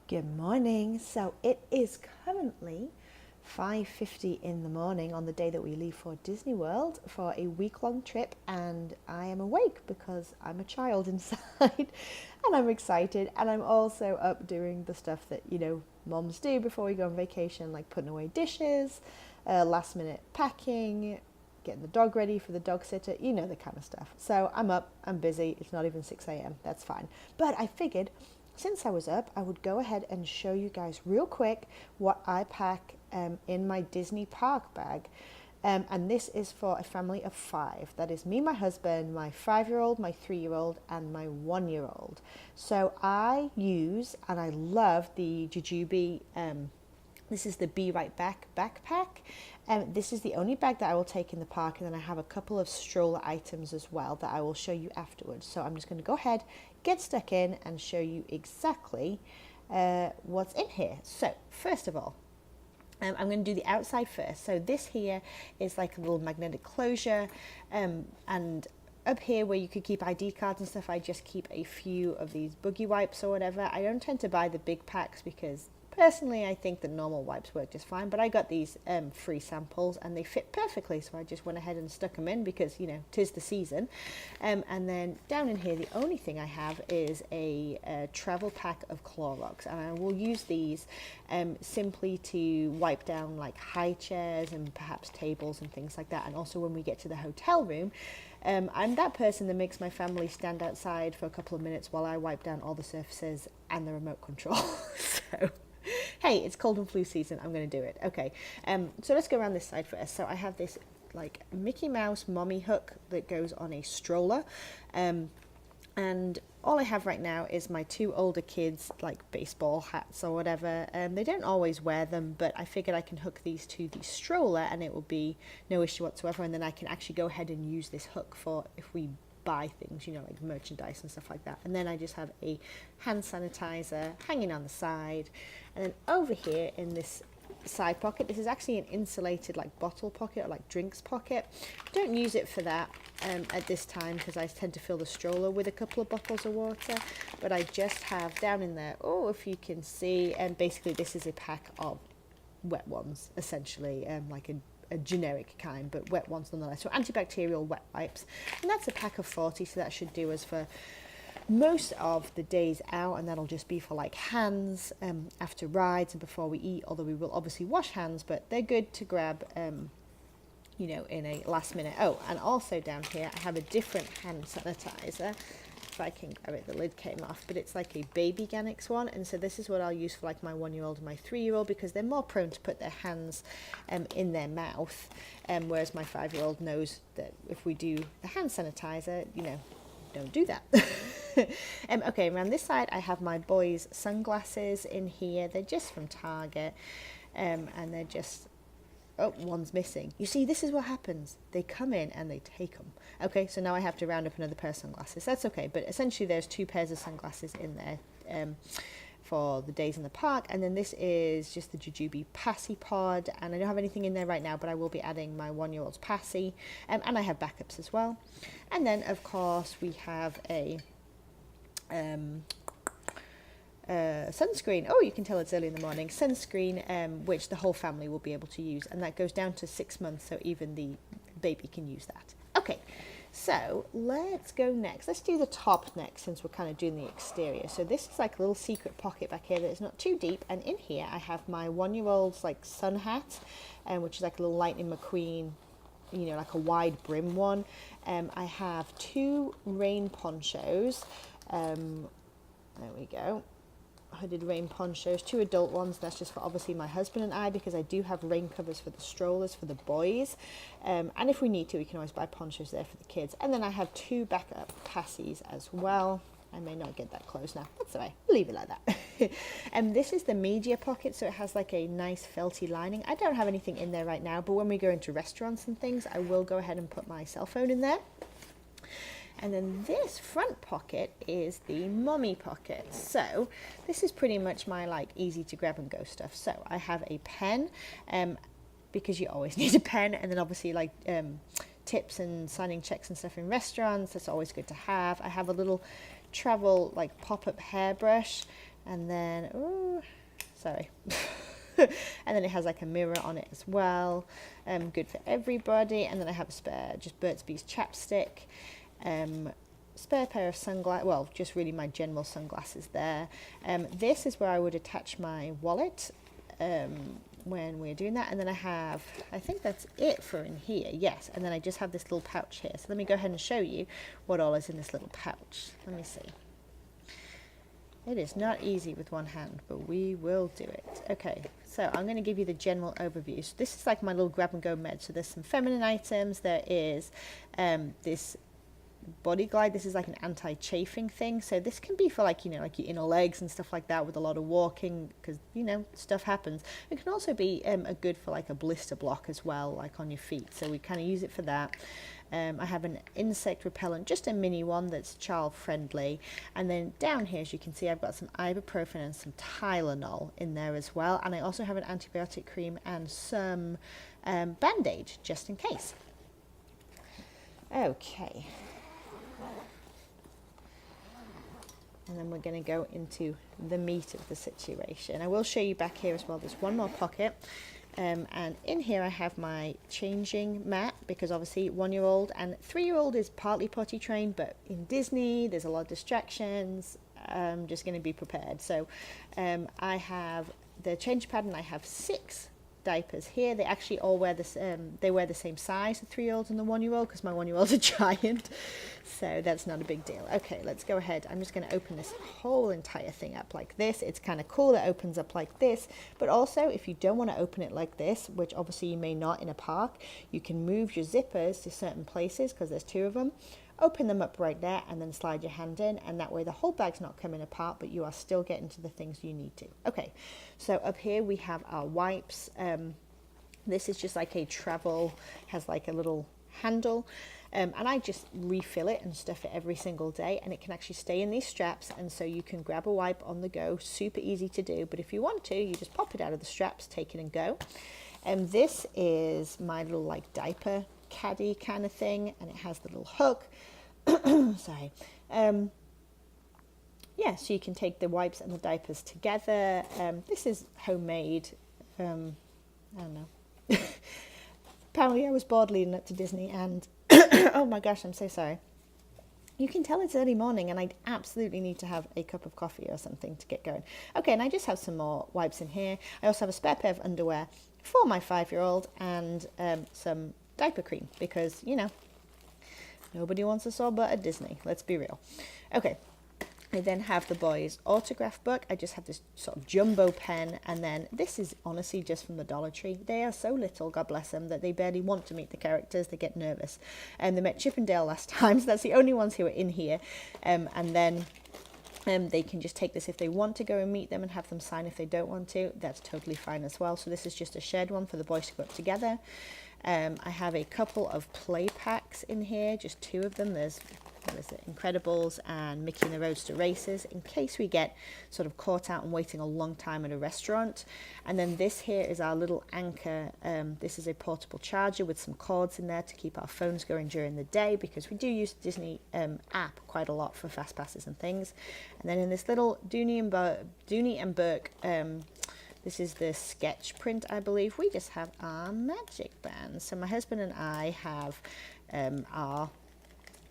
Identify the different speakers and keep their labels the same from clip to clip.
Speaker 1: Good morning. So it is currently 5:50 in the morning on the day that we leave for Disney World for a week-long trip, and I am awake because I'm a child inside and I'm excited, and I'm also up doing the stuff that, moms do before we go on vacation, like putting away dishes, last minute packing, getting the dog ready for the dog sitter, the kind of stuff. So I'm up, I'm busy, it's not even 6 a.m., that's fine. But I figured since I was up, I would go ahead and show you guys real quick what I pack in my Disney park bag. And this is for a family of 5. That is me, my husband, my 5-year-old, my 3-year-old, and my 1-year-old. So I use, and I love the jujube, this is the Be Right Back backpack. This is the only bag that I will take in the park, and then I have a couple of stroller items as well that I will show you afterwards. So I'm just going to go ahead, get stuck in, and show you exactly what's in here. So first of all, I'm going to do the outside first. So this here is like a little magnetic closure, and up here where you could keep ID cards and stuff, I just keep a few of these boogie wipes or whatever. I don't tend to buy the big packs because personally I think the normal wipes work just fine, but I got these free samples and they fit perfectly, so I just went ahead and stuck them in because, 'tis the season. And then down in here, the only thing I have is a travel pack of Clorox, and I will use these simply to wipe down like high chairs and perhaps tables and things like that. And also when we get to the hotel room, I'm that person that makes my family stand outside for a couple of minutes while I wipe down all the surfaces and the remote control. So hey, it's cold and flu season, I'm going to do it. Okay, so let's go around this side first. So I have this like Mickey Mouse mommy hook that goes on a stroller, and all I have right now is my 2 older kids like baseball hats or whatever. They don't always wear them, but I figured I can hook these to the stroller and it will be no issue whatsoever, and then I can actually go ahead and use this hook for if we buy things, like merchandise and stuff like that. And then I just have a hand sanitizer hanging on the side, and then over here in this side pocket, this is actually an insulated like bottle pocket or like drinks pocket. Don't use it for that at this time because I tend to fill the stroller with a couple of bottles of water, but I just have down in there, if you can see, and basically this is a pack of wet ones essentially, like a generic kind, but wet ones nonetheless. So antibacterial wet wipes, and that's a pack of 40, so that should do us for most of the days out, and that'll just be for like hands after rides and before we eat, although we will obviously wash hands, but they're good to grab in a last minute. Oh, and also down here I have a different hand sanitizer. If I can grab it, the lid came off, but it's like a baby Ganix one, and so this is what I'll use for like my 1-year-old and my 3-year-old because they're more prone to put their hands in their mouth, whereas my 5-year-old knows that if we do the hand sanitizer, don't do that. Okay, around this side I have my boys' sunglasses in here. They're just from Target, and they're just, one's missing. You see, this is what happens. They come in and they take them. Okay, so now I have to round up another pair of sunglasses. That's okay, but essentially there's 2 pairs of sunglasses in there for the days in the park. And then this is just the jujube passy pod, and I don't have anything in there right now, but I will be adding my 1-year-old's passy, and I have backups as well. And then of course we have a sunscreen. Oh, you can tell it's early in the morning. Sunscreen, which the whole family will be able to use, and that goes down to 6 months, so even the baby can use that. Okay, so let's go next. Let's do the top next, since we're kind of doing the exterior. So this is like a little secret pocket back here that is not too deep, and in here I have my 1-year-old's like sun hat, which is like a little Lightning McQueen, like a wide brim one. I have 2 rain ponchos. There we go. Hooded rain ponchos, 2 adult ones. That's just for obviously my husband and I, because I do have rain covers for the strollers for the boys, and if we need to, we can always buy ponchos there for the kids. And then I have 2 backup passies as well. I may not get that close now, that's all right, we'll leave it like that. And this is the media pocket, so it has like a nice felty lining. I don't have anything in there right now, but when we go into restaurants and things, I will go ahead and put my cell phone in there. And then this front pocket is the mommy pocket. So this is pretty much my like easy to grab and go stuff. So I have a pen, because you always need a pen, and then obviously like tips and signing checks and stuff in restaurants, that's always good to have. I have a little travel like pop-up hairbrush, And then, oh, sorry. And then it has like a mirror on it as well. Good for everybody. And then I have a spare, just Burt's Bees chapstick. Spare pair of sunglasses, well, just really my general sunglasses there. This is where I would attach my wallet when we're doing that. And then I think that's it for in here, yes. And then I just have this little pouch here. So let me go ahead and show you what all is in this little pouch. Let me see. It is not easy with one hand, but we will do it. Okay, so I'm going to give you the general overview. So this is like my little grab and go med. So there's some feminine items. There is this body glide. This is like an anti-chafing thing, so this can be for like, you know, like your inner legs and stuff like that with a lot of walking, because, you know, stuff happens. It can also be a good for like a blister block as well, like on your feet, so we kind of use it for that. I have an insect repellent, just a mini one that's child friendly, and then down here, as you can see, I've got some ibuprofen and some Tylenol in there as well, and I also have an antibiotic cream and some Band-Aid just in case. Okay. And then we're going to go into the meat of the situation. I will show you back here as well. There's one more pocket. And in here I have my changing mat, because obviously 1-year-old and 3-year-old is partly potty trained, but in Disney there's a lot of distractions. I'm just going to be prepared. So I have the change pad, and I have 6 diapers here. They actually all wear this, they wear the same size, the 3-year-olds and the 1-year-old, because my 1-year-old's a giant, so that's not a big deal. Okay, let's go ahead. I'm just going to open this whole entire thing up like this. It's kind of cool. It opens up like this, but also if you don't want to open it like this, which obviously you may not in a park, you can move your zippers to certain places, because there's 2 of them. Open them up right there and then slide your hand in, and that way the whole bag's not coming apart, but you are still getting to the things you need to. Okay, so up here we have our wipes. This is just like a travel, has like a little handle, and I just refill it and stuff it every single day, and it can actually stay in these straps, and so you can grab a wipe on the go. Super easy to do, but if you want to, you just pop it out of the straps, take it and go. And this is my little like diaper caddy kind of thing, and it has the little hook. Sorry. Yeah, so you can take the wipes and the diapers together. This is homemade. I don't know. Apparently I was bored leading up to Disney, and oh my gosh, I'm so sorry. You can tell it's early morning, and I absolutely need to have a cup of coffee or something to get going. Okay, and I just have some more wipes in here. I also have a spare pair of underwear for my 5-year-old, and some diaper cream, because, you know, nobody wants a sore butt at Disney, let's be real. Okay, I then have the boys' autograph book. I just have this sort of jumbo pen, and then this is honestly just from the Dollar Tree. They are so little, God bless them, that they barely want to meet the characters. They get nervous. And they met Chip and Dale last time, so that's the only ones who are in here. And then they can just take this if they want to go and meet them and have them sign. If they don't want to, that's totally fine as well. So this is just a shared one for the boys to go up together. I have a couple of play packs in here, just 2 of them. There's Incredibles and Mickey and the Roadster Races, in case we get sort of caught out and waiting a long time at a restaurant. And then this here is our little anchor. This is a portable charger with some cords in there to keep our phones going during the day, because we do use the Disney app quite a lot for fast passes and things. And then in this little Dooney and Burke, this is the sketch print, I believe. We just have our magic bands. So my husband and I have our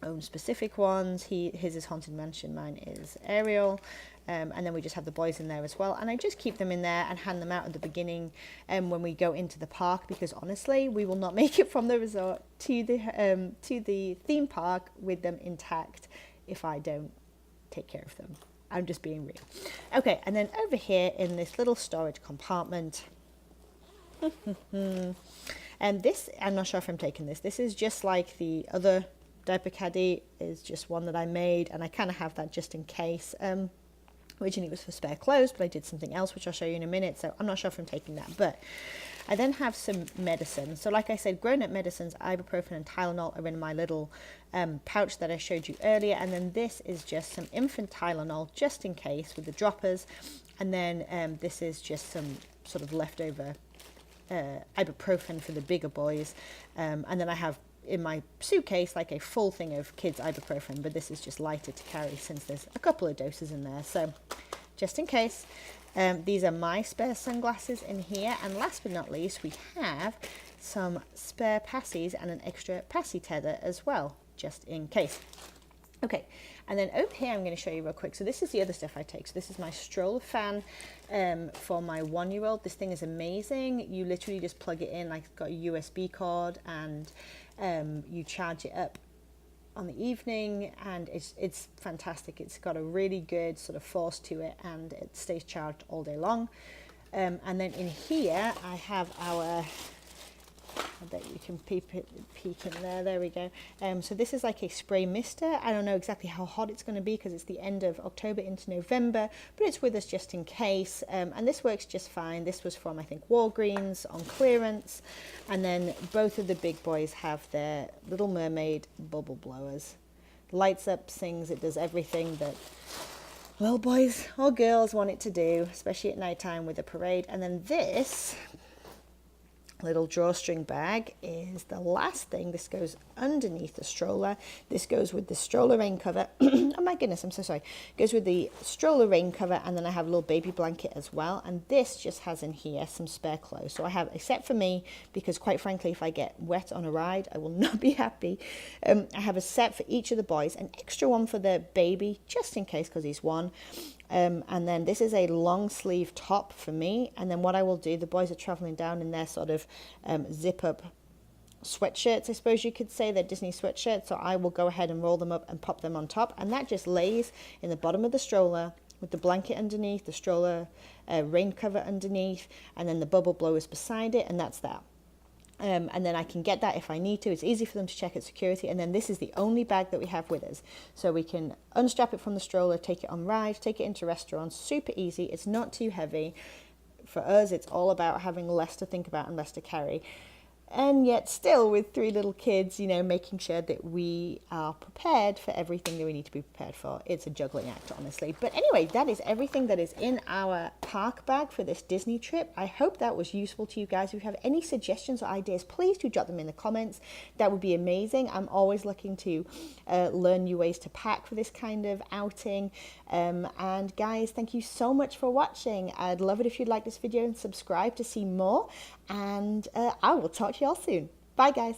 Speaker 1: own specific ones. His is Haunted Mansion, mine is Ariel. And then we just have the boys in there as well. And I just keep them in there and hand them out at the beginning when we go into the park, because honestly, we will not make it from the resort to the theme park with them intact if I don't take care of them. I'm just being real. Okay, and then over here in this little storage compartment, and this, I'm not sure if I'm taking this. This is just like the other Diaper Caddy, is just one that I made, and I kind of have that just in case. Originally it was for spare clothes, but I did something else, which I'll show you in a minute, so I'm not sure if I'm taking that. But I then have some medicine. So like I said, grown-up medicines, ibuprofen and Tylenol are in my little pouch that I showed you earlier. And then this is just some infant Tylenol, just in case, with the droppers. And then this is just some sort of leftover ibuprofen for the bigger boys. And then I have in my suitcase like a full thing of kids ibuprofen, but this is just lighter to carry since there's a couple of doses in there. So just in case. These are my spare sunglasses in here. And last but not least, we have some spare passies and an extra passy tether as well, just in case. Okay, and then over here I'm going to show you real quick. So this is the other stuff I take. So this is my stroller fan for my 1-year-old. This thing is amazing. You literally just plug it in, like it's got a USB cord, and you charge it up on the evening, and it's fantastic. It's got a really good sort of force to it, and it stays charged all day long. And then in here I have our, I bet you can peek in there. There we go. So this is like a spray mister. I don't know exactly how hot it's going to be because it's the end of October into November, but it's with us just in case. And this works just fine. This was from, I think, Walgreens on clearance. And then both of the big boys have their Little Mermaid bubble blowers. Lights up, sings, it does everything that little boys or girls want it to do, especially at nighttime with a parade. And then this little drawstring bag is the last thing. This goes underneath the stroller. This goes with the stroller rain cover. Oh my goodness, I'm so sorry. Goes with the stroller rain cover, and then I have a little baby blanket as well. And this just has in here some spare clothes. So I have, except for me, because quite frankly, if I get wet on a ride, I will not be happy. I have a set for each of the boys, an extra one for the baby, just in case, because he's one. And then this is a long sleeve top for me. And then what I will do, the boys are traveling down in their sort of zip up sweatshirts, I suppose you could say. They're Disney sweatshirts. So I will go ahead and roll them up and pop them on top. And that just lays in the bottom of the stroller with the blanket underneath, the stroller rain cover underneath, and then the bubble blowers beside it. And that's that. And then I can get that if I need to. It's easy for them to check at security. And then this is the only bag that we have with us. So we can unstrap it from the stroller, take it on rides, take it into restaurants. Super easy. It's not too heavy. For us, it's all about having less to think about and less to carry. And yet still with 3 little kids, you know, making sure that we are prepared for everything that we need to be prepared for. It's a juggling act, honestly. But anyway, that is everything that is in our park bag for this Disney trip. I hope that was useful to you guys. If you have any suggestions or ideas, please do drop them in the comments. That would be amazing. I'm always looking to learn new ways to pack for this kind of outing. And guys, thank you so much for watching. I'd love it if you'd like this video and subscribe to see more. And I will talk to you all soon. Bye, guys.